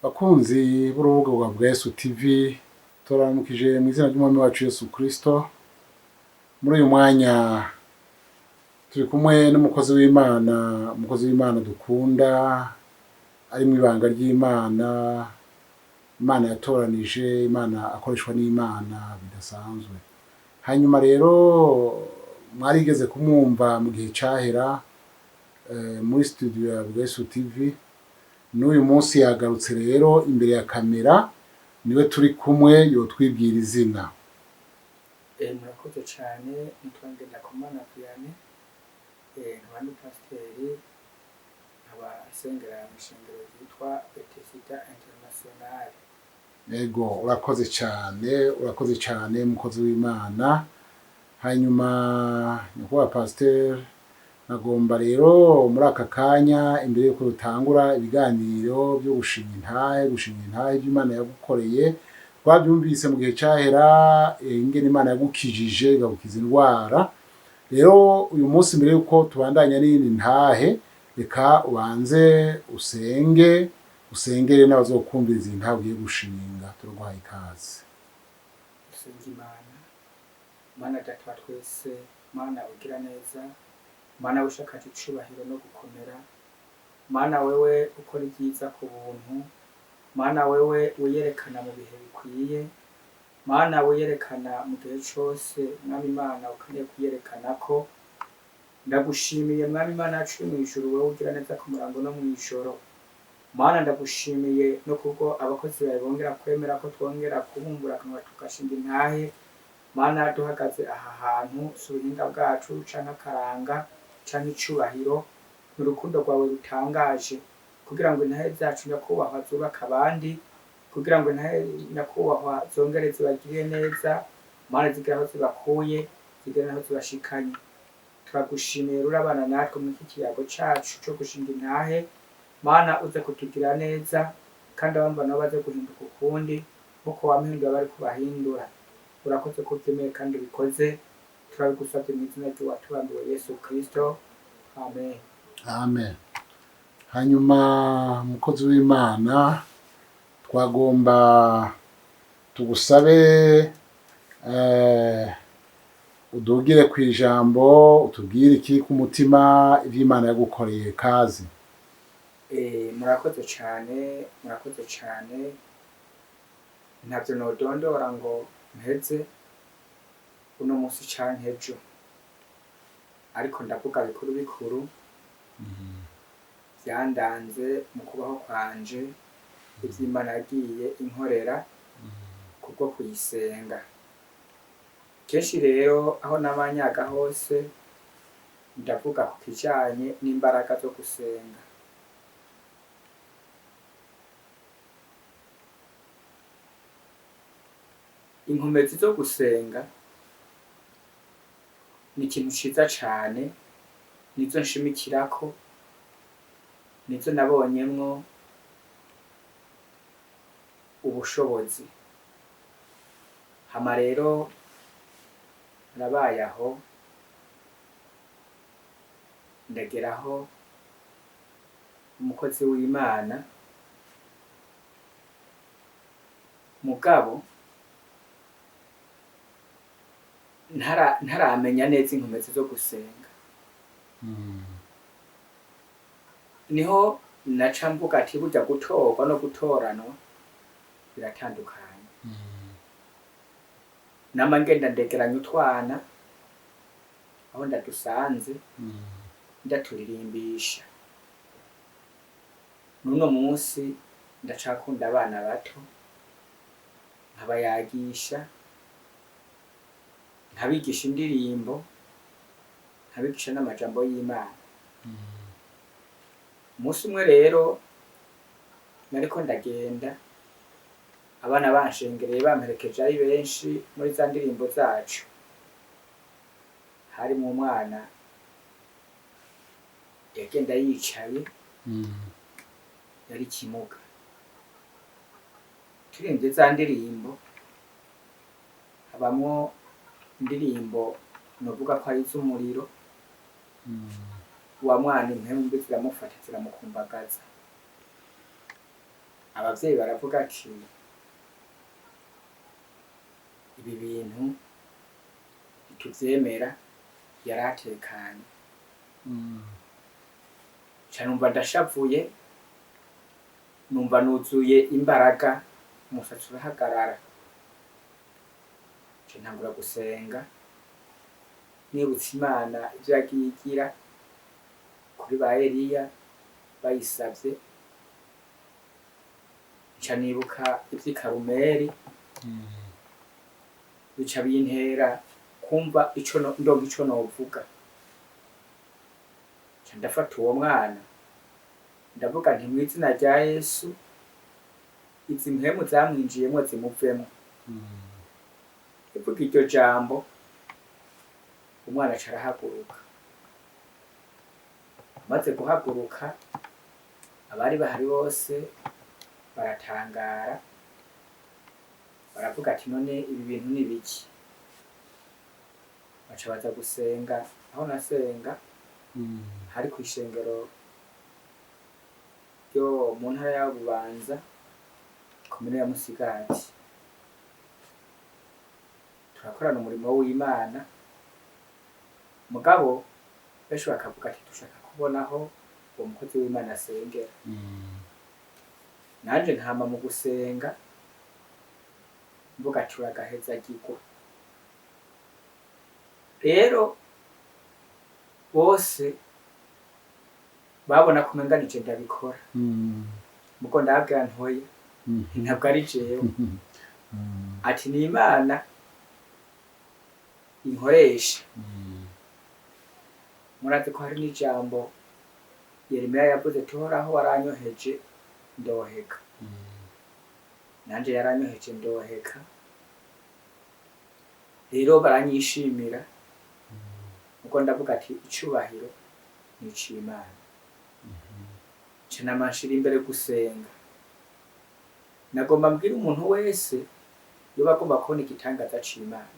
Bakunzi b'urubuga rwa Bwesu TV, turamukije mu izina ry'umwami wacu Yesu Kristo. Muri uyu mwanya turi kumwe n'umukozi w'Imana dukunda, ari mu ibanga ry'Imana, Imana yatoranije, Imana akoreshwa n'Imana bidasanzwe. Hanyuma rero mwarigeze kumwumva mu gihe cahera muri studio ya Bwesu TV. N'uyu munsi yagarutse rero imbere ya kamera, niwe turi kumwe, yotwibwira izina. Murakoze cyane, nitwa Ngendakumana Vianney, nkaba ndi pasiteri, nkaba asengera mu ishengero ryitwa Bethesda International. Ego, urakoze cyane mukozi w'Imana. Hanyuma nyakubahwa pasiteri, nagomba rero muri aka kanya imbere yuko dutangura ibiganiro byo gushinga intahe by'Imana yagukoreye, twabyumvise mu gihe cahera ingene Imana yagukijije igagukiza indwara. Rero uyu munsi mbere yuko tubandanya n'iyindi ntahe, reka ubanze usengere n'abazokumviriza iyi ntahe ugiye gushinga. Turaguhaye ikaze. Dusenga Imana. Mana data wa twese, Mana ugira neza, Mana ushakaje icubahiro no gukomera, Mana wewe ukora ibyiza ku buntu, Mana wewe wiyerekana mu bihe bikwiye, Mana wiyerekana mu gihe cose. Mwami Imana ukaniye kuyerekana ko. Ndagushimiye Mwami Imana yacu mu ijuru, wewe ugira neza ku murango no mw'ijoro. Mana ndagushimiye no kubwo abakozi bawe bongera kwemera ko twongera kubumbura akanwa tugashinga intahe. Mana duhagaze aha hantu si ubuhinga bwacu canke akaranga canke icubahiro, ni urukundo rwawe rutangaje, kugira ngo intahe zacu nyakubahwa zubake abandi, kugira ngo intahe nyakubahwa zongere zibagirire neza. Mana zigere aho zibakuye, zigere aho zibashikanye. Turagushimiye urabana natwe muri iki kiyago cacu co gushinga intahe. Mana uze kutugira neza, kandi abamba nabo baze guhinduka ukundi nkuko wampinduye abari kubahindura. Urakoze ko ubyemeye kandi ubikoze, turabigusabye mu izina ry'uwatubambiwe Yesu Kristo, amen. Amen. Hanyuma mukozi w'Imana, twagomba tugusabe udugire ku ijambo, utubwire ikiri ku mutima, ivy'Imana yagukoreye. Kazi. Murakoze cyane, ntavyo nodondora ngo mpeze uno munsi canke ejo, ariko ndavuga bikuru vyandanze mu kubaho kwanje, ivy'Imana yagiye inkorera kubwo kuyisenga. Kenshi rero aho nabanyaga hose ndavuga ku kijanye n'imbaraga zo gusenga. Inkomezi zo gusenga ni ikintu ciza cane, nizo nshimikirako, nizo nabonyemwo ubushobozi. Hama rero nabaye aho ndageraho umukozi w'Imana, mugabo ntaramenya neza inkomezi zo gusenga. Niho naca mvuga ati burya gutorwa no gutoranwa biratandukanye. Nama ngenda ndegeranya utwana aho ndadusanze, ndaturirimbisha. N'uno munsi ndacakunda abana bato, nkabayagisha, nkabigisha indirimbo, nkabigisha n'amajambo y'Imana. Umunsi umwe rero nariko ndagenda, abana banshengereye bamperekeje ari benshi muri za ndirimbo zacu. Harimwo umwana yagenda yicaye, yari kimuga. Turirimbye za ndirimbo, habamwo indirimbo novuga ko ari iz'umuriro. Wa mwana impwemu mbi ziramufata ziramukumbagaza. abavyeyi baravuga ati ibi bintu ntituvyemera, yaratekanye. Ca numva ndashavuye, numva nuzuye imbaraga, umushatsi urahagarara. Ca ntangura gusenga nibutsa Imana ivyo yagiye igira kuri ba Eliya bayisavye, nca nibuka ivy'i Karumeli, bica bintera kumva ndonka ico novuga. Ca ndafata uwo mwana ndavuga nti mw'izina rya Yesu, izi mpwemu zamwinjiyemwo zimuvemwo. Ivuga iryo jambo, umwana aca arahaguruka. Amaze guhaguruka, abari bahari bose baratangara, baravuga ati none ibi bintu ni biki? Baca baza gusenga. Aho nasenga hari kw'ishengero ryo mu ntara ya Bubanza, komine ya Musigati. Turakorana umurimo w'Imana, mugabo benshi bakavuga ati dushaka kubonaho uwo mukozi w'Imana asengera. Nanje ntama mu gusenga mvuga ati uragahezagirwa. Rero bose babona ko umenga nije ndabikora, mugo ndababwira ntoya, ntabwo ari jewe. Ati ni Imana inkoresha. Murazi ko hari n'ijambo Yeremiya yavuze ati Uhoraho waranyoheje ndoheka. Nanje yaranyoheje ndoheka. Rero baranyishimira, mugo ndavuga ati icubahiro ni ic'Imana. Ca namashira imbere gusenga. Nagomba mbwira umuntu wese yoba agomba kubona igitangaza c'Imana,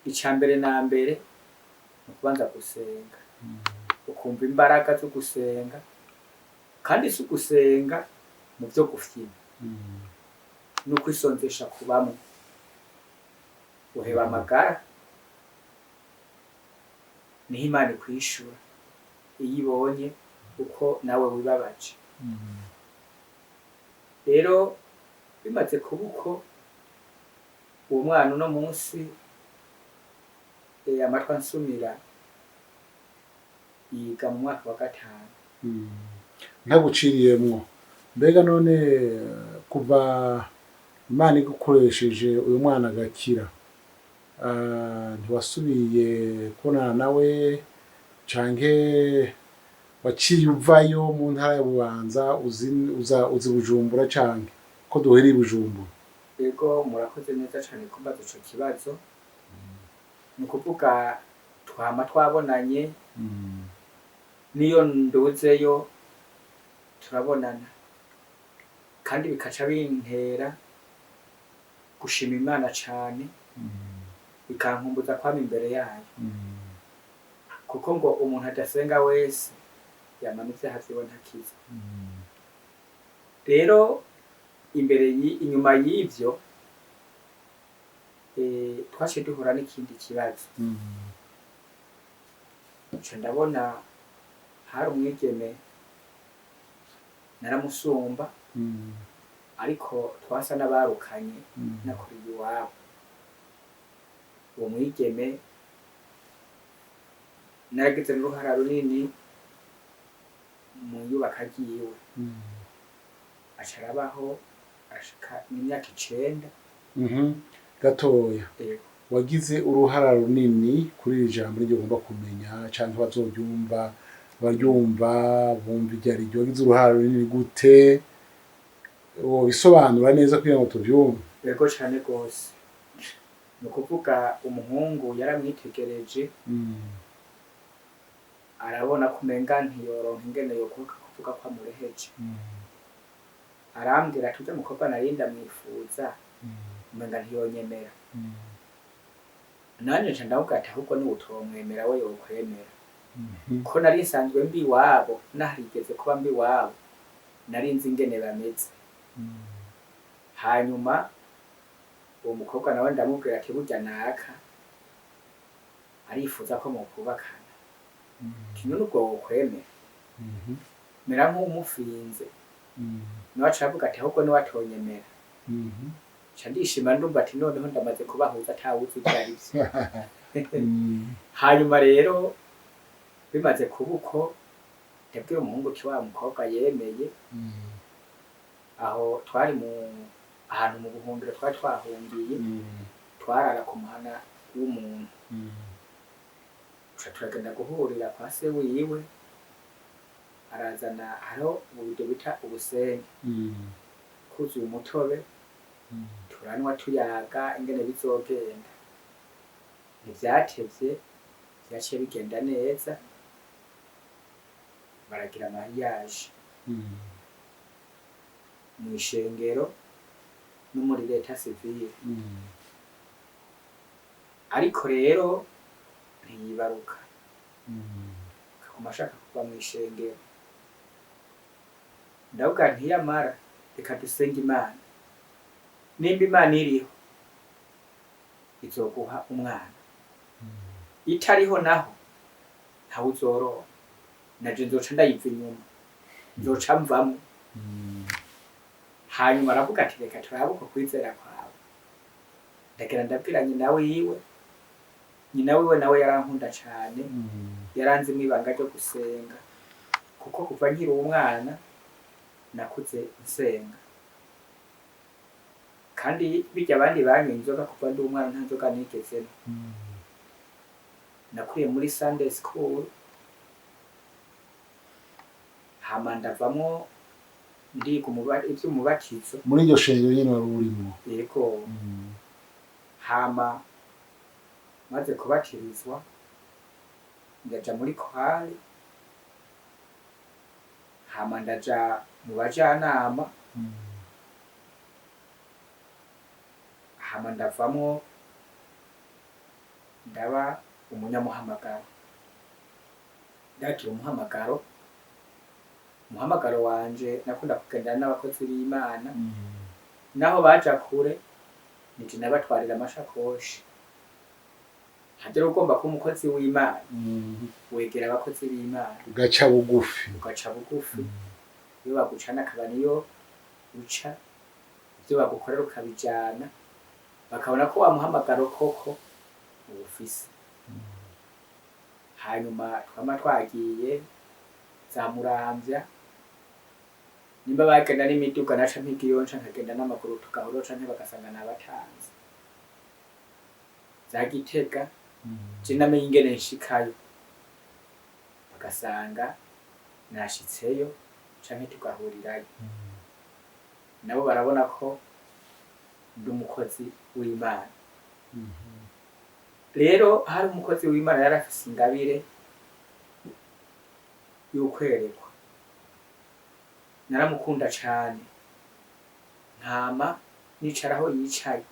ica mbere na mbere ni ukubanza gusenga, ukumva imbaraga zo gusenga, kandi si ugusenga mu vyo gufyina, ni ukwisonzesha kubamwo. Uheba amagara, niho Imana ikwishura iyo ibonye uko nawe wibabaje. Rero bimaze kuba uko, uwo mwana uno munsi amatwi ansumira yiga mu mwaka wa 5. ntaguciriyemwo. Mbega none kuva Imana igukoresheje uyu mwana agakira, ntiwasubiye kubonana nawe canke waciye uvayo mu ntara ya Bubanza uzi Bujumbura canke ko duhereye i Bujumbura? Yego, murakoze neza cane kumbaza ico kibazo. Ni ukuvuga twama twabonanye, niyo nduzeyo turabonana, kandi bikaca bintera gushima Imana cane, bikankumbuza kwama imbere yayo, kuko ngo umuntu adasenga wese yama n'ivyaha vyiwe ntakiza. Rero inyuma y'ivyo twaciye duhura n'ikindi kibazo. Nca ndabona hari umwigeme naramusumba, ariko twasa n'abarukanye nakuriye iwabo. Uwo mwigeme naragize n'uruhara runini mu iyubaka ryiwe. Aca arabaho arashika imyaka 9. Gatoya, Yego. wagize uruhara runini kuri iri jambo ryo ugomba kumenya canke bazoryumva, baryumva bumva iryo ari ryo. Wagize uruhara runini gute? Wobisobanura neza kugira ngo tuvyumve. Yego cane gose. Ni ukuvuga umuhungu yaramwitegereje, arabona ko umenga ntiyoronka ingene yokuvuga ko amureheje. Arambwira ati urya mukobwa nari ndamwifuza, umenga ntiyonyemera. Nanje nca ndavuga ati ahubwo niwe utomwemera we yokwemera. Ko nari nsanzwe mbi iwabo, naharigeze kuba mbi iwabo, nari nzi ingene bameze. Hanyuma uwo mukobwa nawe ndamubwira ati burya naka arifuza ko mukubakana, kimwe n'ubwo wokwemera mera nk'umufinze. Niwe aca avuga ati ahubwo niwe atonyemera. Ca ndishima ndumva ati noneho ndamaze kubahuza atawuzi ivyo arivyo. Hanyuma rero bimaze kuba uko ndabwira umuhungu uti wa mukobwa yemeye. Aho twari ahantu mu buhungiro twari twahungiye, twarara ku muhana w'umuntu. Tuca turagenda guhurira kwa se wiwe, arazana hariho uburyo bita ubusenyi, kuzuye umutobe, turanywa tuyaga ingene bizogenda. Ntivyatevye, vyaciye bigenda neza, baragira mariage mw'ishengero no muri leta civile. Ariko rero ntiyibaruka, akaguma ashaka kuva mw'ishengero. Ndavuga nti yamara reka dusenge Imana, nimba Imana iriho izoguha umwana, itariho naho ntawe uzoronka. Naje nzoca ndayiva inyuma, nzoca mvamwo. Hanyuma aravuga ati reka turabe uko kwizera kwawe. Ndagera ndabwira nyina wiwe nawe yarankunda cane, yaranzi mw'ibanga ryo gusenga, kuko kuva nkiri umwana nakuze nsenga. Kandi birya abandi banywa inzoga kuva ndi umwana nta nzoga nigezemwo. Nakuriye muri Sunday school, hama ndavamwo ndiga ivy'umubatizo. Muri iryo shengero nyene wari urimwo? Yego. Hama maze kubatirizwa ndaja muri korali, hama ndaja mu bajanama, hama ndavamwo ndaba umunyamuhamagaro. Ndakira umuhamagaro wanje nakunda kugendana n'abakozi b'Imana, naho baja kure nije nabatwarira amashakoshi. Hagera ugomba kuba umukozi w'Imana, wegera abakozi b'Imana ugaca bugufi. Iyo bagucana akaba niyo uca, ivyo bagukorera ukabijana, bakabona ko wa muhamagaro koko uwufise. Hanyuma twama twagiye za Muramvya, nimba bagenda n'imiduga naca mpiga iyo nca nkagenda n'amaguru tugahura canke bagasanga nabatanze. Za Gitega je namenye ingene nshikayo, bagasanga nashitseyo canke tugahurirayo. Nabo barabona ko ndi umukozi w'Imana. Rero hari umukozi w'Imana yarafise ingabire y'ukwerekwa. Naramukunda cane, nkama nicara aho yicaye,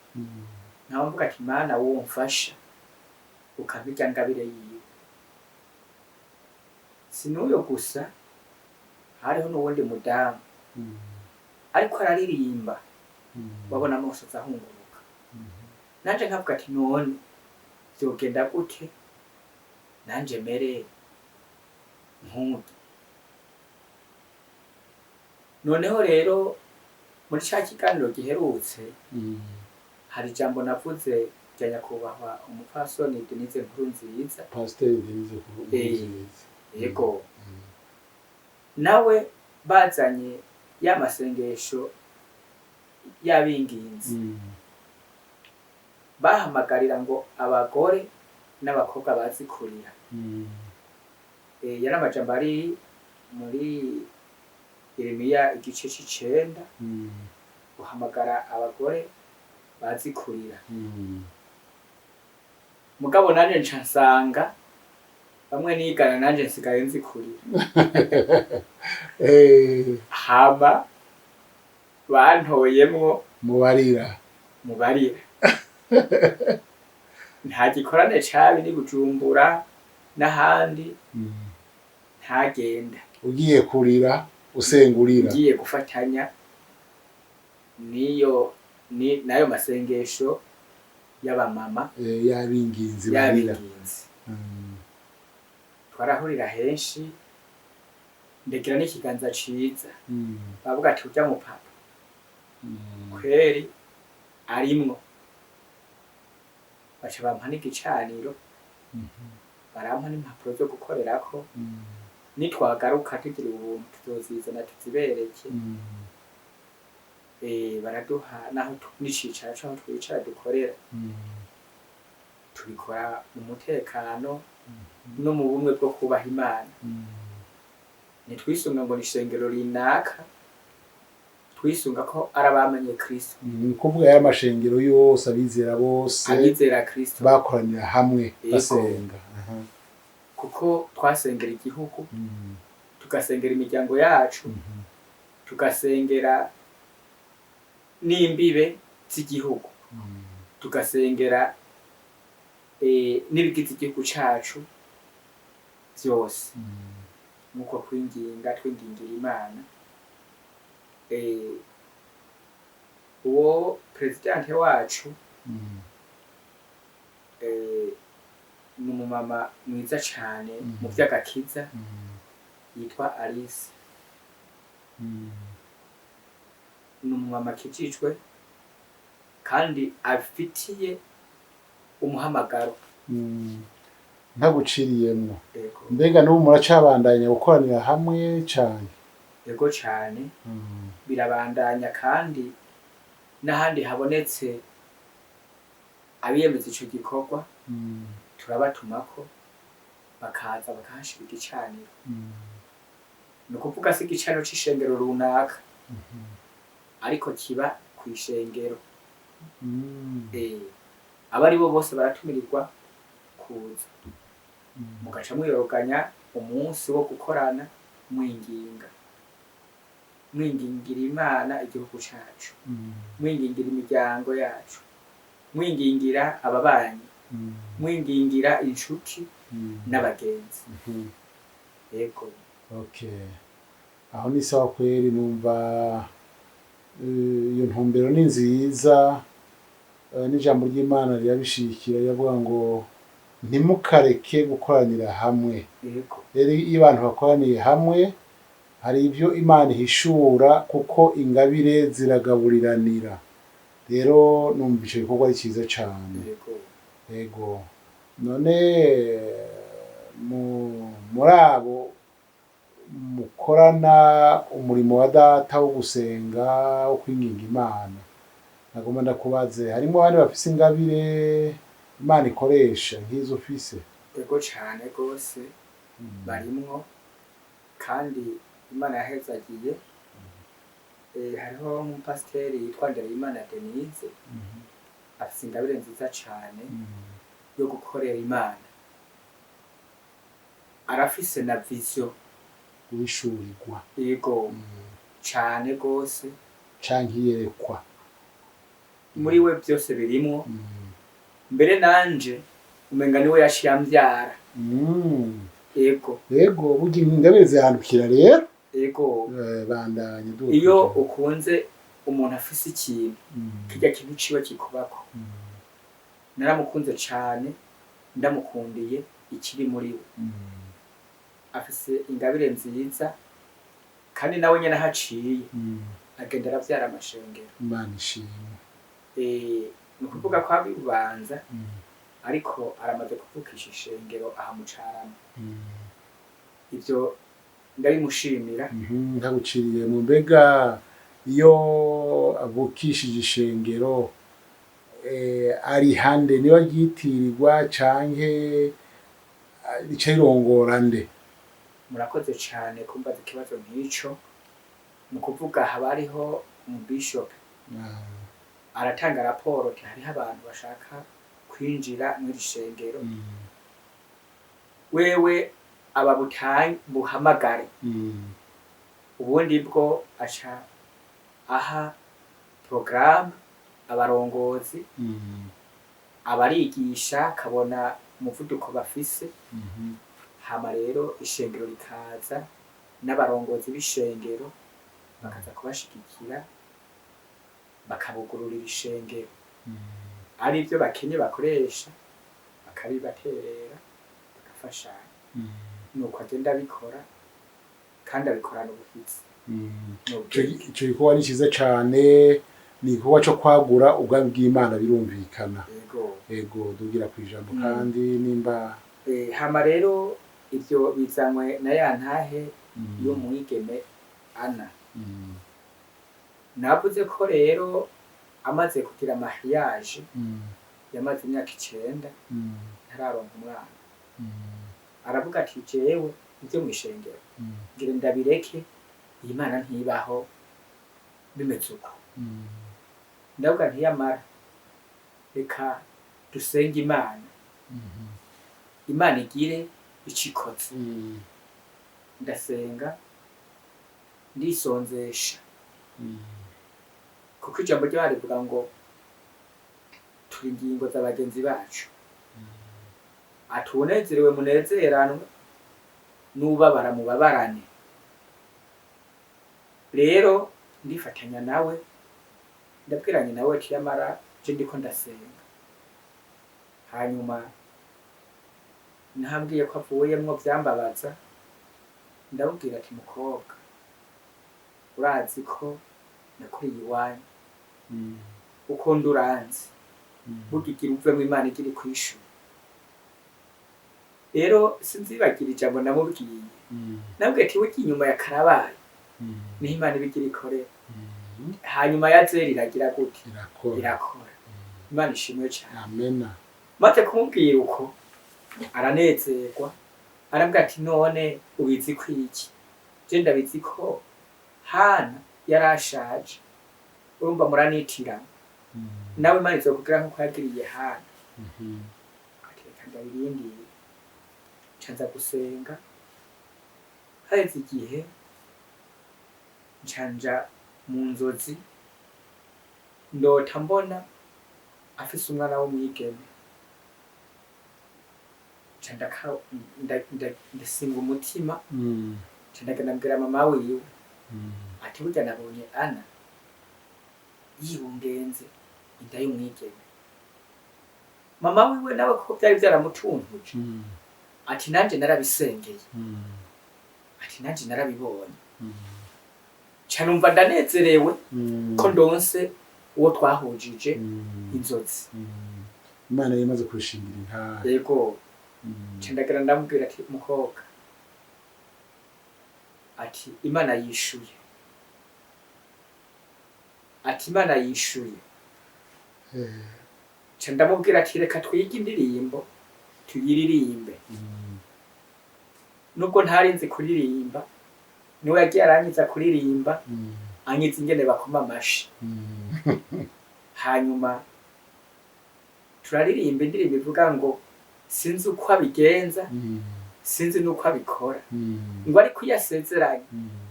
nkaba mvuga ati Mana womfasha ukampa irya ngabire yiwe. Sinuyo gusa, hariho n'uwundi mudamu ariko araririmba, wabona amosozi ahunguruka. Nanje nkavuga ati none vyogenda gute nanje mere nk'uyu. Noneho rero muri ca kiganiro giherutse, hari ijambo navuze rya nyakubahwa umupfasoni Denise Nkurunziza, Pasiteri Denise Nkurunziza. Yego. Nawe bazanye ya masengesho y'abinginzi, bahamagarira ngo abagore n'abakobwa bazi kurira. Yari amajambo ari muri Yeremiya igice c'9, guhamagara abagore bazi kurira. Mugabo nanje nca nsanga bamwe nigana nanje nsigaye nzi kurira. Hama bantoyemwo mubarira. Nta gikorane cabi ni Bujumbura n'ahandi ntagenda. Ugiye kurira usengurira ngiye gufatanya nayo masengesho y'abamama y'abinginzi barira. y'abinginzi. Twarahurira henshi ndekera n'ikiganza ciza bavuga ati urya mu papa kweri arimwo, baca bampa n'igicaniro barampa n'impapuro zo gukorerako, nitwagaruka tugira ubuntu tuzozizana tuzibereke. Baraduha naho n'icicaro c'aho twicara dukorera, tubikora mu mutekano no mu bumwe bwo kubaha Imana. Ntitwisunga ngo ni ishengero rinaka, twisunga ko ari abamenye Kristo. Ni kuvuga y'amashengero yose abizera bose abizera Kristo bakoranira hamwe basenga. Kuko twasengera igihugu, tugasengera imiryango yacu, tugasengera n'imbibe z'igihugu, tugasengera n'ibigize igihugu cacu vyose. Nkuko twingingira Imana. Uwo presidente wacu ni umumama mwiza cane mu vy'agakiza, yitwa Alice. Ni umumama akijijwe kandi afitiye umuhamagaro. Ntaguciriyemwo, mbega n'ubu muracabandanya gukoranira hamwe cane? Yego cane, birabandanya kandi n'ahandi habonetse abiyemeza ico gikorwa turabatumako bakaza bakahashira igicaniro. Ni ukuvuga si igicaniro c'ishengero runaka, ariko kiba kw'ishengero. Abo ari bo bose baratumirirwa kuza, mugaca mwiyoroganya umunsi wo gukorana mwingingira Imana igihugu cacu, mwingingira imiryango yacu, mwingingira ababanyi, mwingingira inshuti n'abagenzi. Yego. Okay. Aho ni sawa kweri, numva iyo ntumbero ni nziza. N'ijambo ry'Imana rirabishikira riravuga ngo ntimukareke gukoranira hamwe. Rero iyo abantu bakoraniye hamwe hari ivyo Imana ihishura, kuko ingabire ziragaburiranira. Rero numva ico gikorwa ari ciza cane. Yego. None muri abo mukorana umurimo wa data wo gusenga, wo kwinginga Imana, nagomba ndakubaze, harimo abandi bafise ingabire Imana ikoresha nk'izo ufise? Yego cane gose, barimwo kandi Imana yahezagiye. Hariho umupasiteri yitwa Ndereyimana Denise, afise ingabire nziza cane yo gukorera Imana. Arafise na vision wishurirwa. Yego cane gose, canke iyerekwa. Muri we byose birimwo. Mbere nanje umenga niwe yaciye amvyara. Yego. Yego, burya ingabire zihandukira rero. Yego. Bandanye duko. Iyo ukunze umuntu afise ikintu, kirya kintu ciwe kikubako. Naramukunze cane, ndamukundiye ikiri muri we. Afise ingabire nziza kandi nawe nyene haciye agenda aravyara amashengero. Imana ishimwe. Ni ukuvuga ko abibanza, ariko aramaze kuvukisha ishengero aha mu Carama. Ivyo ndabimushimira. Ntaguciriye mu mbega iyo avukishije ishengero ari hande niba ryitirirwa canke rica rirongora nde? Murakoze cane kumbaza ikibazo nk'ico. Mu kuvuga haba hariho umubishop aratanga raporo ati hariho abantu bashaka kwinjira mw'iri shengero, wewe buhamagare. Ubundi bwo aca aha porogaramu abarongozi, abarigisha akabona umuvuduko bafise, hama rero ishengero rikaza n'abarongozi b'ishengero bakaza kubashigikira bakabugururira ishengero ari ibyo bakenye bakoresha bakabibaterera bagafashanya nuko agenda abikora kandi abikorana ubuhizi. Ico gikorwa ni ciza cane, ni igikorwa co kwagura ubwami bw'Imana birumvikana. Ego dugira kwijambo kandi nimba hama rero ivyo bizanywe na ya ntahe yo mwigeme Ana. Navuze ko rero amaze kugira mariage yamaze imyaka 9 ntararonka umwana. Aravuga ati jewe ivyo mwishengero ngira ndabireke, Imana ntibaho bimeze uko. Ndavuga nti yamara reka dusenge Imana, Imana igire icikoze. Ndasenga ndisonzesha kuko ijambo ry'Imana rivuga ngo turi ingingo z'abagenzi bacu, atunezerewe munezeranwe, n'ubabara mubabarane. Rero ndifatanya nawe ndabwiranye nawe ati yamara je ndiko ndasenga. Hanyuma nahambwiye ko avuyemwo vyambabaza, ndabubwira ati mukobwa urazi ko nakuriye iwanyu, ukunda uranzi, bugigira uvemwo Imana igiri kwishura. Rero sinzibagira ijambo namubwiye, nabwiye ati burya inyuma ya Karabaye niho Imana ibigira ikorera. Hanyuma ya Zeri iragira gute? Irakora. Imana ishimwe cyane. Amena. Maze kumubwira uko aranezerwa, arambwira ati none ubizi ko iki? Je ndabizi ko Hana yarashaje, urumva muranitira nawe Imana izokubwira nkuko yagiriye Hana. Ati reka ndabirindire, ncanza gusenga. Haheze igihe ncanja mu nzozi ndota mbona afise umwana w'umwigeme. Ndasinga umutima, ndagenda mbwira mama wiwe ati burya nabonye Ana yibungenze inda y'umwigeme. Mama wiwe nawe ko byari byaramutuntuje, ati nanje narabisengeye, ati nanje narabibonye. Canumva ndanezerewe ko ndonse uwo twahujije inzozi. Imana yamaze kurushingira intara. Yego. Cendagera ndamubwira ati mukobwa, ati Imana yishuye, ati Imana yishuye. Cendamubwira ati reka twige indirimbo tuyiririmbe. Nubwo ntarinzi kuririmba, niwe yagiye aranyiza kuririmba, anyiza ingene bakoma amashi. Hanyuma turaririmba indirimbo ivuga ngo sinzi uko abigenza, sinzi nuko abikora, ngo ariko yasezeranye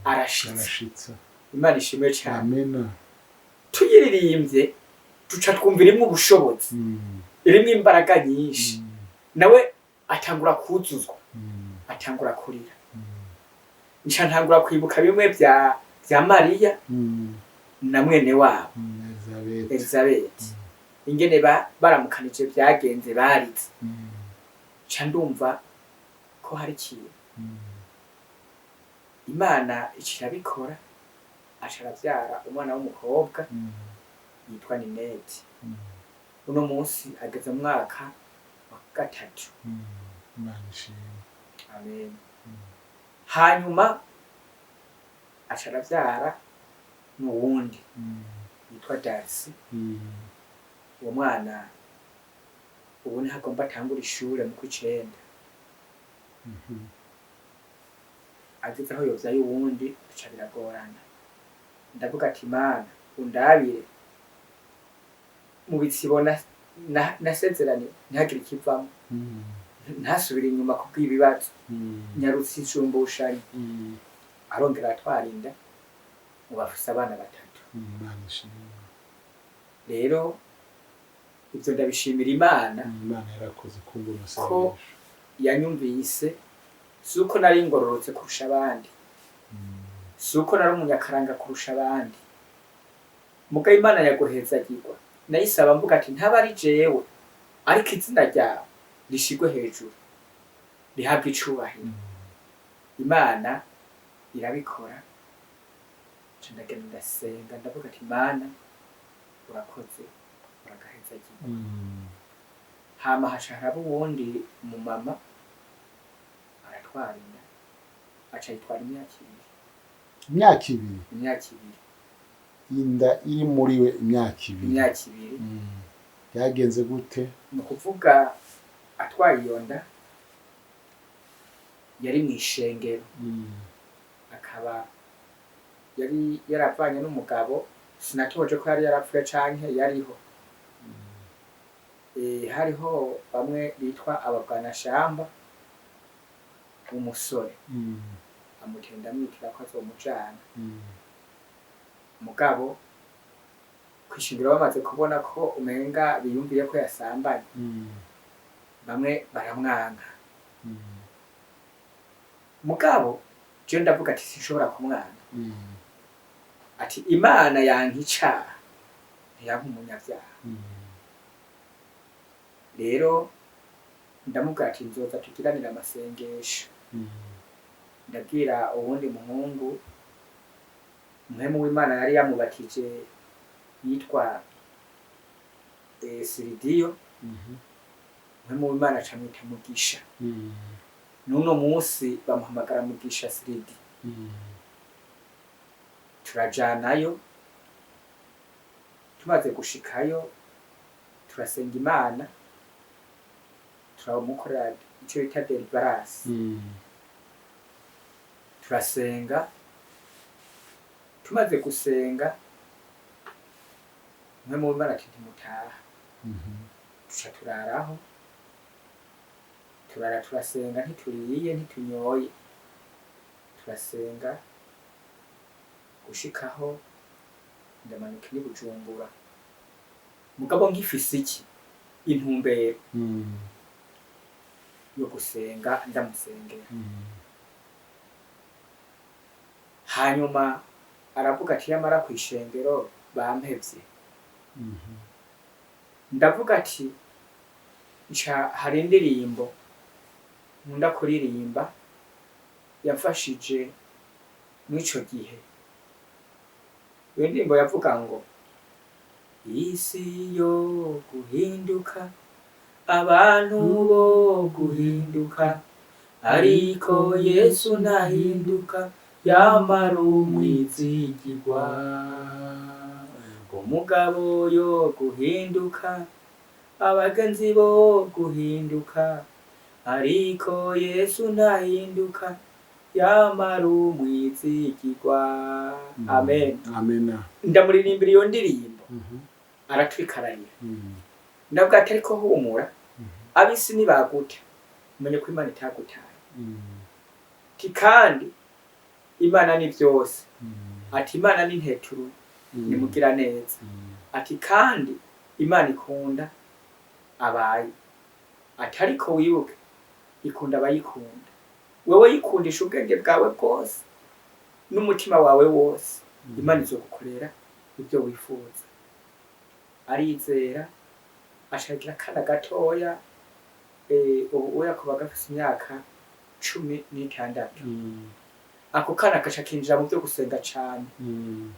arashitsa. Imana ishimwe cyane. Amena. Tuyiririmbye duca twumvira imwe ubushobozi, irimo imbaraga nyinshi. Nawe atangura kuzuzwa, atangura kurira. Nca ntangura kwibuka bimwe bya Mariya na mwene wabo Elizabeth, ingene baramukanije byagenze barize. Nca ndumva ko hari ikintu Imana ikirabikora. Aca aravyara umwana w'umukobwa yitwa Ninete. Uno munsi ageze mu mwaka wa 3. Imana ishimwe. Amen. Hanyuma aca aravyara n'uwundi yitwa Darcy. Uwo mwana ubu ni hagomba atangura ishure mu kw'icenda. Ageze aho yovyaye uwundi bica biragorana. Ndavuga ati Mana undabire mu bitsibo nasezeranye ntihagire ikivamo, ntasubire inyuma kubw'ibibazo. Nyarutse ishumbushanyo. Arongera atwarinda mu bafise abana 3. Rero ivyo ndabishimira Imana. Imana yarakoze kumbura ko yanyumvise, suko nari ngororotse kurusha abandi, si uko nari umunyakaranga kurusha abandi, muga Imana yaguhezagirwa nayisaba mvuga ati ntaba ari jewe ariko izina ryawe rishigwe hejuru rihabwe icubahiro. Imana irabikora, nca ndagenda ndasenga ndavuga ati Mana urakoze uragahezagirwa. Hama haca haraba uwundi mumama aratwara inda, aca yitwara imyaka ibiri. Inda iri muri we imyaka ibiri. Byagenze gute? Ni ukuvuga atwaye iyo nda yari mw'ishengero, akaba yari yaravanye n'umugabo, sinatoje ko yari yarapfuye canke yariho. Hariho bamwe bitwa abagwanashamba, umusore amutenda amwitira ko azomujana, mugabo kwishingiro bamaze kubona ko umenga biyumviye ko yasambanye, bamwe baramwanka. Mugabo je ndavuga ati sinshobora kumwana, ati Imana yanka icaha ntiyanka umunyavyaha. Rero ndamubwira ati nzoza tugiranire amasengesho. Ndabwira uwundi muhungu mpwemu w'Imana yari yamubatije yitwa Siridiyo, mpwemu w'Imana aca amwita Mugisha. N'uno musi bamuhamagara Mugisha Siridi. Turajanayo, tumaze gushikayo turasenga Imana, turamukorera ico bita deliverance. Turasenga, tumaze gusenga mpwemu w'Imana ati ntimutaha. Tuca turaraho, turasenga, ntituriye ntitunyoye, turasenga gushikaho ndamanuka i Bujumbura. Mugabo ngifise iki intumbero yo gusenga ndamusengera. Hanyuma aravuga ati yamara kw'ishengero bampevye. Ndavuga ati hari indirimbo nkunda kuririmba yamfashije mw'ico gihe. Iyo ndirimbo yavuga ngo isi yo guhinduka, abantu bo guhinduka, ariko Yesu ntahinduka, yamara umwizigirwa. Umugabo yo guhinduka, abagenzi bo guhinduka, ariko Yesu ntahinduka, yamara umwizigirwa. Amen. Amen. Ndamuririmbira iyo ndirimbo, aratwikaranya. Ndavuga ati ariko humura, abisi nibaguta umenye ko Imana itagutaye. Ati kandi Imana ni vyose. Ati Imana ni nteturu nimugira neza. Ati kandi Imana ikunda abayi. Ati ariko wibuke ikunda abayikunda. Wewe yikundisha ubwenge bwawe bwose n'umutima wawe wose, Imana izogukorera ibyo wifuza. Arizera ashagira akana gatoya, ubu yakuba gafise imyaka 16. Ako kana gaca kinjira mu byo gusenga cane,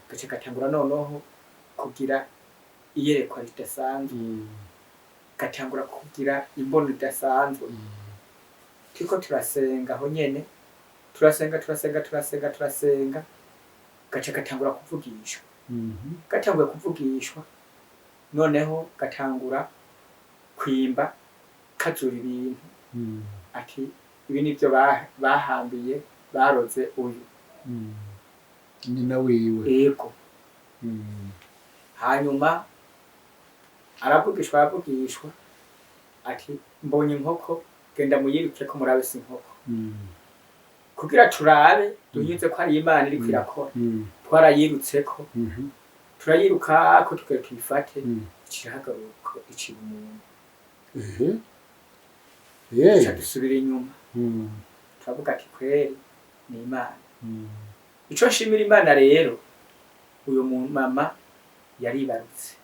gaca gatangura noneho kugira iyerekwa ridasanzwe, gatangura kugira imbono idasanzwe. Turiko turasenga aho nyene, turasenga, gaca gatangura kuvugishwa. Gatanguye kuvugishwa, noneho gatangura kwimba kazura ibintu. Ati ibi nivyo bahambiye baroze uyu nyina wiwe. Yego. Hanyuma aravugishwa, ati mbonye inkoko, genda muyiruke ko murabe si inkoko. Kugira turabe duhize ko ari Imana iri kwirakora. Twarayirutseko, turayiruka ko tukwiye tuyifate, ikirahagaruka iciba umuntu. Dusubira inyuma, turavuga ati kweri ni Imana. ico nshimira Imana rero uyu mama yaribarutse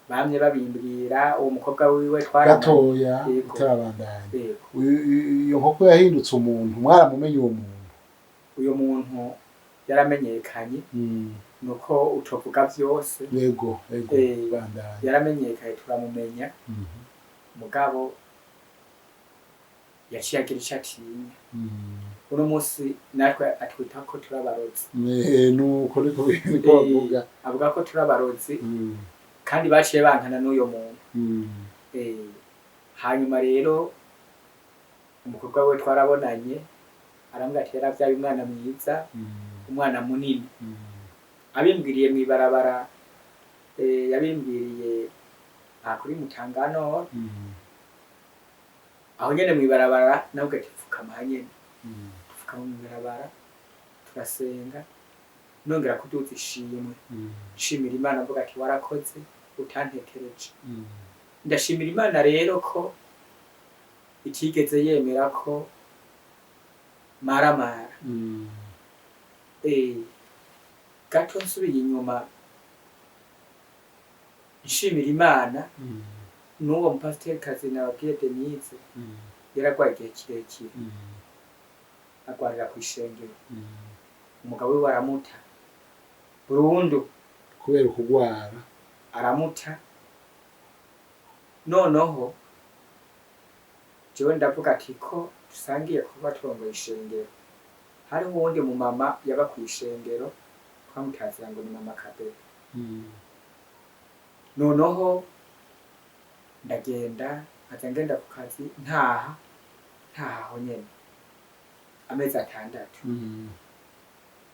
bamye babimbwira uwo mukobwa wiwe gatoya Yego. utarabandanya Yego. iyo nkoko yahindutse umuntu mwaramumenye uwo muntu uyu muntu yaramenyekanye nuko utovuga vyose yego bandanya yaramenyekanye turamumenya mugabo yaciye agira ico atinya uno musi natwe atwita ko turabarozi nuko niko bavuga avuga ko turabarozi kandi baciye bankana n'uyo muntu hanyuma rero umukobwa we twarabonanye arambwira ati yaravyaye umwana mwiza umwana munini abimbwiriye mw'ibarabara yabimbwiriye kuri Mutangano aho nyene mw'ibarabara nabwo ati pfukama nyene pfukama mw'ibarabara turasenga nongera kuduza ishimwe nshimira Imana mvuga ati warakoze utantekereje ndashimira Imana rero ko itigeze yemera ko maramara gato nsubiye inyuma nshimira Imana n'uwo mupasiteri kazi nababwiye Denise yaragwaye igihe kirekire agwarira kw'ishengero umugabo we aramuta burundu kubera ukugwara aramuta noneho jewe ndavuga ati ko dusangiye kuba turongoye ishengero hariho uwundi mu mama yaba kw'ishengero twamutazira ngo ni mama Kabebe noneho ndagenda ngenda ku kazi ntaha aho nyene amezi 6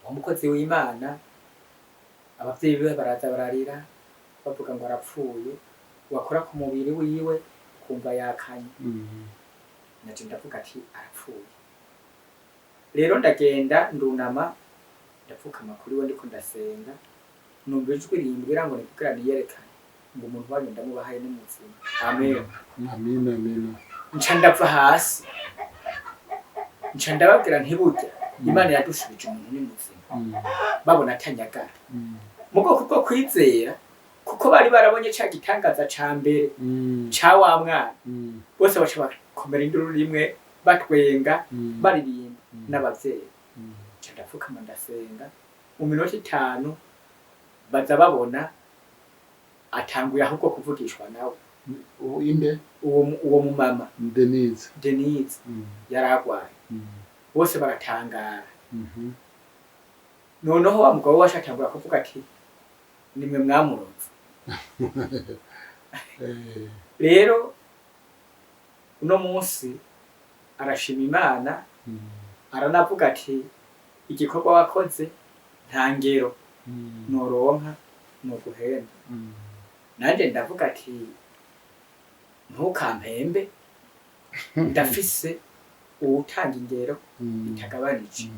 umukozi w'Imana abavyeyi biwe baraza bararira bavuga ngo arapfuye wakora ku mubiri wiwe kumva yakanye naje ndavuga ati arapfuye rero ndagenda ndunama ndapfukama kuri we ndiko ndasenga numva ijwi rimbwira ngo nikubwira niyerekane ngo umuntu wanyu ndamubahaye n'umuzima amen amen nca ndapfa hasi nca ndababwira ntiburya Imana yadushubije umuntu n'umuzima babona atanyagara mu bwoko bwo kwizera kuko bari barabonye ca gitangaza ca mbere ca wa mwana bose baca bakomera induru rimwe batwenga baririmba n'abavyeyi nca ndapfukama ndasenga mu minota 5 baza babona atanguye ahubwo kuvugishwa nawe inde uwo mumama Denise yaragwaye bose baratangara noneho wa mugabo washatangura kuvuga ati nimwe mwamuroza rero uno munsi arashima Imana aranavuga ati igikorwa wakoze nta ngero noronka no guhenda nanje ndavuga ati ntukampembe ndafise uwutanga ingero bitagabanije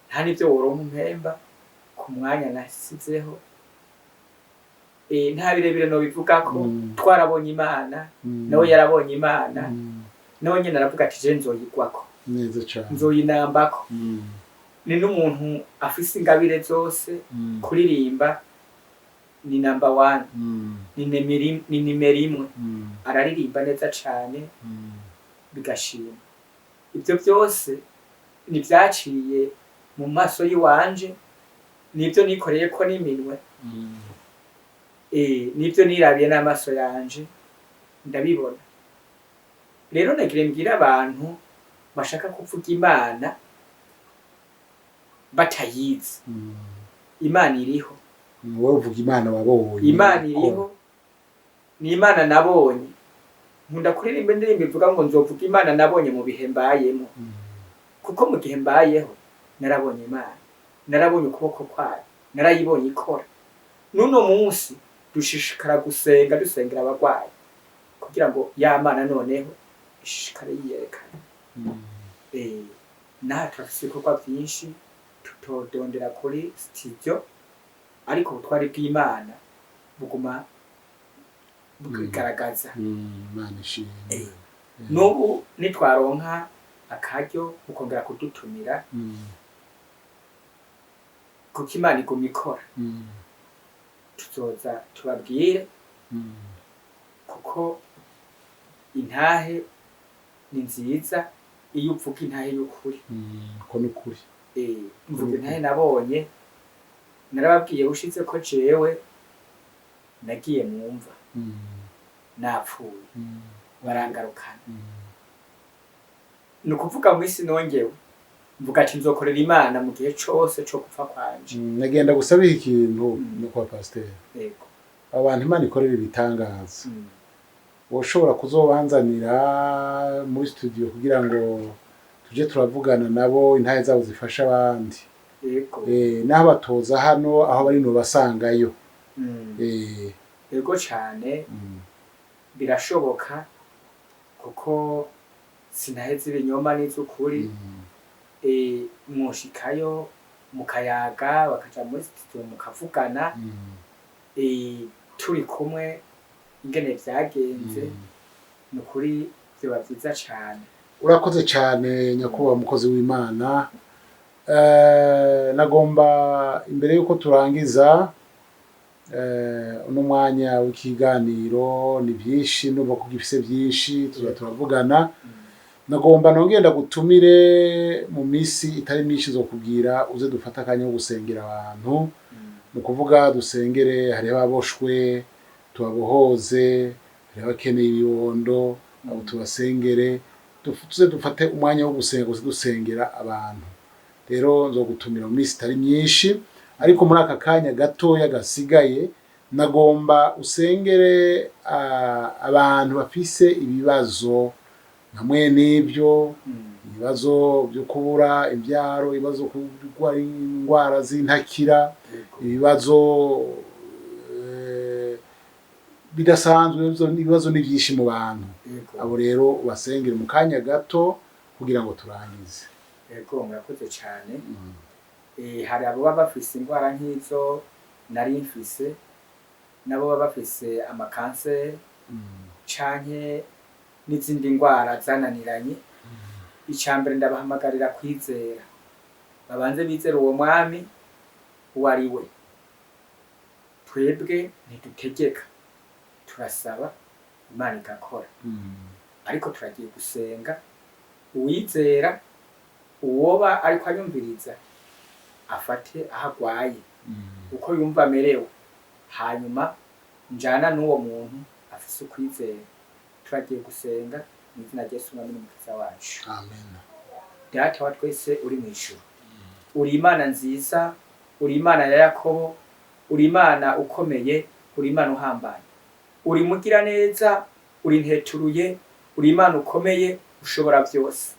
nta nivyo woronka umpemba ku mwanya nasizeho nta birebire no bivuga ko twarabonye Imana nawe yarabonye Imana nawe nyene aravuga ati je nzoyigwako neza cyane nzoyinambako ni n'umuntu afise ingabire zose kuririmba ni number 1 ni nimero 1 araririmba neza cyane bigashima ibyo byose ni byaciye mu maso yiwanje nibyo nikoreye ko n'iminwe nibyo nirabiye n'amaso yanje ndabibona rero nagire mbwira abantu bashaka kuvuga Imana batayizi Imana iriho wowe uvuga Imana wabonye Imana iriho ni Imana nabonye nkunda kuririmba indirimbo ivuga ngo nzovuga Imana nabonye mu bihe mbayemo kuko mu gihe mbayeho narabonye Imana narabonye ukuboko kwayo narayibonye ikora nuno munsi dushishikara gusenga dusengera abagwayi kugira ngo ya Mana noneho ishikare yiyerekana natwe ibikorwa byinshi tutodondera kuri studio ariko ubutwari bw'Imana buguma bukigaragaza Imana ishimwe n'ubu nitwaronka akaryo ukongera kudutumira kuko Imana iguma ikora tuzoza tubabwire kuko intahe ni nziza iyo uvuga intahe y'ukuri ko n'ukuri mvuga intahe nabonye narababwiye ushize ko jewe nagiye mwumva napfuye barangarukana ni ukuvuga mu isi nongewe mvuga ati nzokorera Imana mu gihe cose co gupfa kwanje nagenda gusabira ikintu no kwa pasiteri yego abantu Imana ikorera ibitangaza woshobora kuzobanzanira muri studio kugira ngo tuje turavugana nabo intahe zabo zifasha abandi yego n'abatoza hano aho bari no basangayo yego cyane birashoboka kuko sinaheze ibinyoma n'izukuri mushikayo mukayaga bakaja muri studio mukavugana turi kumwe ingene vyagenze nukuri vyoba vyiza cane. Urakoze cyane nyakubahwa mukozi w'Imana. Nagomba imbere yuko turangiza uno mwanya w'ikiganiro ni byinshi n'ubu kugifise byinshi turavugana. Nagomba nongenda gutumire mu misi itari myinshi zo kugira uze dufata akanya ko gusengera abantu. Nukuvuga dusengere hari ababoshwe tubabohoze, hari abakeneye ibibondo abo tubasengere, tuze dufate umwanya wo gusenga dusengera abantu. Rero nzogutumira mu misi itari myinshi, ariko muri aka kanya gatoya gasigaye nagomba usengere abantu bafise ibibazo namwe n'ibyo ibibazo byo kubura imbyaro, ibibazo kurwara indwara z'intakira, ibibazo bidasanzwe, ibibazo ni byinshi mu bantu. Abo rero ubasengere mu kanya gato kugira ngo turangize. Yego murakoze cyane. Hari abo baba bafise indwara nk'izo nari mfise, nabo baba bafise amakanseri canke n'izindi ndwara zananiranye. Icambere ndabahamagarira kwizera, babanze bizera uwo mwami uwo ari we. Twebwe ntidutegeka, turasaba Imana igakora. Ariko turagiye gusenga, uwizera uwoba ariko anyumviriza afate ahagwaye uko yumva amerewe, hanyuma njana n'uwo muntu afise ukwizera. Turagiye gusenga mu izina rya Yesu Umwami n'Umukiza wacu. Amen. Data wa twese uri mu ijuru, uri Imana nziza, uri Imana ya Yakobo, uri Imana ukomeye, uri Imana uhambaye, uri mugira neza, uri nteturuye, uri Imana ukomeye ushobora byose.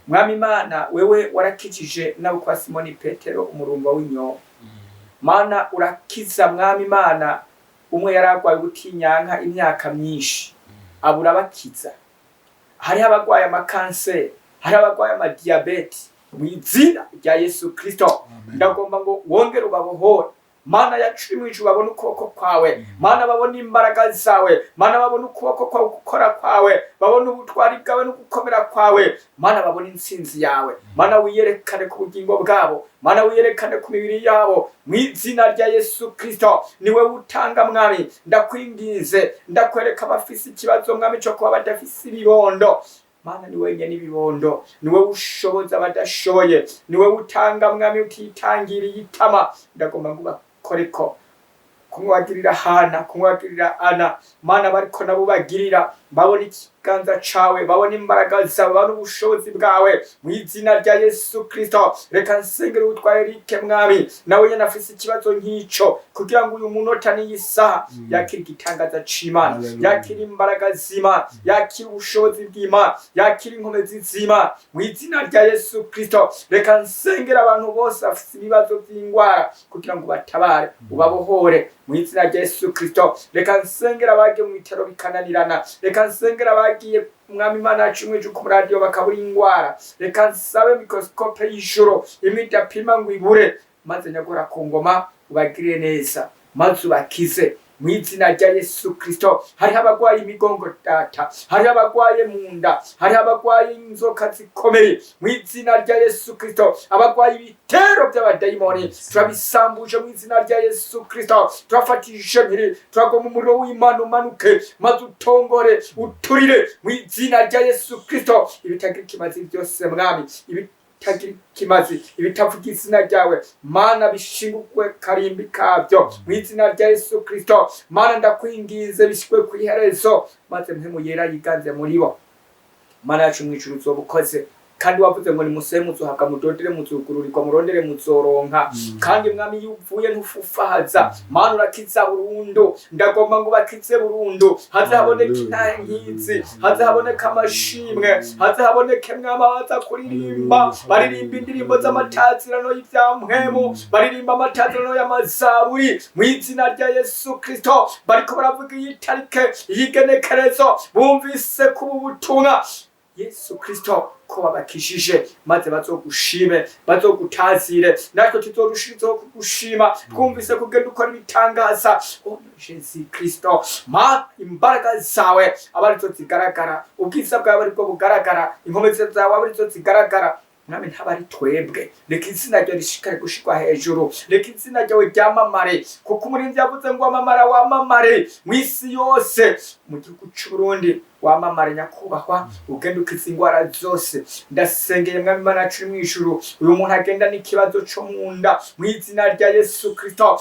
Mwami Imana, wewe warakijije nabo kwa Simoni Petero umurumba w'inyoka. Mana urakiza Mwami Imana, umwe yaragwaye ubutinyanka imyaka myinshi abura bakiza. Hari abagwaye amakanseri, hari abagwaye amadiabete, mu izina rya Yesu Kristo ndagomba ngo wongere ubabohore. Mana yacu mu ijuru babone ukuboko kwawe, Mana babone imbaraga zawe, Mana babone ukuboko kwawe gukora kwawe, babone ubutwari bwawe no gukomera kwawe, Mana babone intsinzi yawe, Mana wiyerekane ku bugingo bwabo, Mana wiyerekane ku mibiri yabo mu izina rya Yesu Kristo. Niwe utanga Mwami, ndakwingize ndakwereka abafise ikibazo Mwami cyo kuba badafise ibibondo. Mana ni wewe nyene ibibondo, niwe ushoboza abadashoboye, niwe utanga Mwami utitangiriye itama. Ndagomba ngo koreko kumwagirira Hana, kumwagirira Ana, Mana bariko nabo bagirira babone ikiganza cawe, babone imbaraga zawe, babone ubushobozi bwawe mu izina rya Yesu Kristo. Reka nsengere utwaye Eric Mwami, nawe nyene afise ikibazo nk'ico, kugira ngo uyu munota n'iyisaha yakira igitangaza c'Imana, yakira imbaraga z'Imana, yakira ubushobozi bw'Imana, yakira inkomezi z'Imana mu izina rya Yesu Kristo. Reka nsengere abantu bose bafise ibibazo by'indwara kugira ngo batabare ubabohore mu izina rya Yesu Kristo. Reka nsengere abagiye mu bitaro bikananirana, reka nsengere abagiye Mwami Imana yacu mu ijuru ku radio bakabura indwara, reka nsabe microscope y'ijuru imwe idapima ngo ibure, maze nyagora ku ngoma ubagirire neza, maze ubakize mu izina rya Yesu Kristo. Hariho abagwaye imigongo data, hariho abagwaye mu nda, hariho abagwaye inzoka zikomeye mu izina rya Yesu Kristo. Abagwaye ibitero by'abadayimoni turabisambuje mu izina rya Yesu Kristo. Turafatisha mpiri, turagoma umuriro w'Imana umanuke maze utongore uturire mu izina rya Yesu Kristo. Ibitagira ikimazi byose mwami, ibitagira ikimazi, ibitavuga izina ryawe Mana bishingukwe karimbi kabyo mu izina rya Yesu Kristo. Mana ndakwingize bishikwe ku iherezo maze mpemu yera yiganze muri bo. Mana yacu mwijuru uzobukoze, kandi wavuze ngo nimuseye muzohabwa, mudodere muzugururirwa, murondere muzoronka. Kandi mwami iyo uvuye ntufufahaza, Mana urakiza burundu. Ndagomba ngo bakize burundu, haze haboneke intangizi, haze haboneke amashimwe, haze haboneke mwami abaza kuririmba, baririmba indirimbo z'amatazirano y'ivyampwemu, baririmba amatazirano y'amazaburi mu izina rya Yesu Kristo. Bariko baravuga iyitarike, iyigenekerezo, bumvise kuba ubutumwa Yesu Kristo ko babakishije, maze bazogushime, bazogutazire, natwe tuzorushirizaho kugushima. Twumvise kugenda ukora ibitangaza. Oh Yesu Kristo, ma imbaraga zawe abarizo zigaragara, ubwiza bwawe aribwo bugaragara, inkomezi zawe abarizo zigaragara. Mwami ntabari twebwe, reka izina ryawe rishikare gushikwa hejuru, reka izina ryawe ryamamare, kuko umurinzi yavuze ngo wamamare mu isi yose. Mu gihugu cy'u Burundi wamamare nyakubahwa, ugenda ukiza ingwara zose. Ndasengeye mwami Imana yacu mu ijuru, uyu muntu agenda n'ikibazo cyo mu nda mu izina rya Yesu Kristo.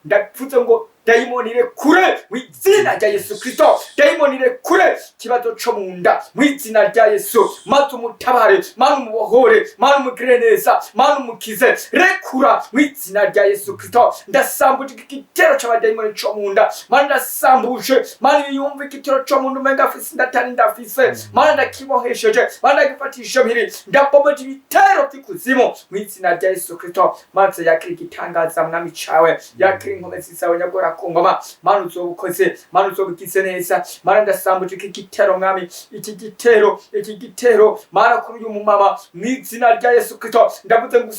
Ndavuze ngo dayimoni kure mu izina rya Yesu Kristo. Dayimoni kure kibazo cyo mu nda mu izina rya Yesu. Maze umutabare, Mana umubohore, Mana umugire neza, Mana umukize. Rekura mu izina rya Yesu Kristo. Ndasambuje igitero cy'abadayimoni cyo mu nda, Mana ndasambuje. Mana yumva igitero cyo mu nda umenga afise ndatari ndafise, Mana ndakibohesheje, Mana ndagifatisha mpiri. Ndabomeje ibitero by'ikuzimu mu izina rya Yesu Kristo. Maze yakira igitangaza mwami cawe, yakira inkomezi zawe nyagora kungoma. Mana uzobukoze, Mana uzobukize neza. Mana ndasambuje iki gitero mwami, iki gitero Mana kuri uyu mumama mu izina rya Yesu Kristo. Ndavuze ngo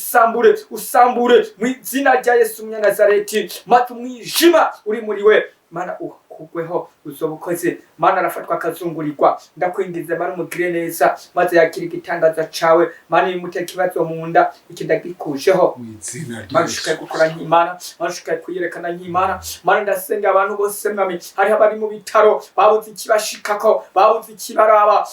usambure mu izina rya Yesu Munyanazareti. Maze umwijima uri muri we Mana ukugweho, uzobukoze. Mana arafatwa akazungurirwa. Ndakwingize Mana umugire neza, maze yakira igitangaza cawe. Mana imuteka ikibazo mu nda, iki ndagikujeho mu izina rya Yesu. Mana gukora nk'Imana, Mana kuyerekana nk'Imana. Mana ndasenga abantu bose mwami, hari abari mu bitaro babuze ikibashikako, babuze ikibaraba.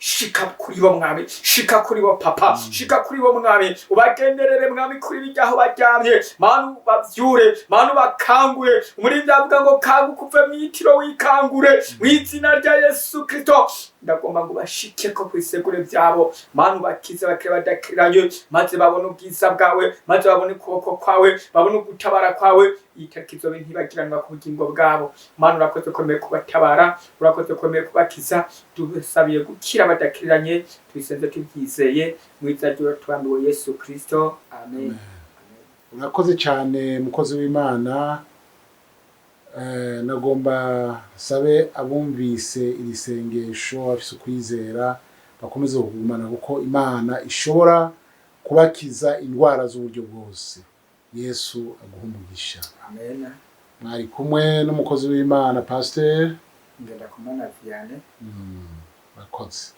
Shika kuri bo mwami, shika kuri bo papa, shika kuri bo mwami, ubagenderere mwami kuri bijyaho baryamye. Mana bavyure, Mana bakangure. Umurinzi avuga ngo kanguka uve mu itiro wikangure mu izina rya Yesu Kristo. Ndagomba ngo bashike ko kwisegure byabo, Mana bakize bakire badakiranye, maze babone ubwiza bwawe, maze babone ukuboko kwawe, babone ugutabara kwawe. Itakizo ntibagiranwa ku bugingo bwabo. Mana urakoze komeye kubatabara, urakoze komeye kubakiza. Tusabiye gukira badakiranye, twisenze tubyizeye mu izina rya twambiwe Yesu Kristo. Amen. Urakoze cyane mukozi w'Imana. Nagomba sabe abumvise iri sengesho afise ukwizera bakomeze kugumana, kuko Imana ishobora kubakiza indwara z'uburyo bwose. Yesu aguha umugisha. Amen. Mwari kumwe n'umukozi w'Imana Pastor Ngenda kumana Vianney. Bakoze.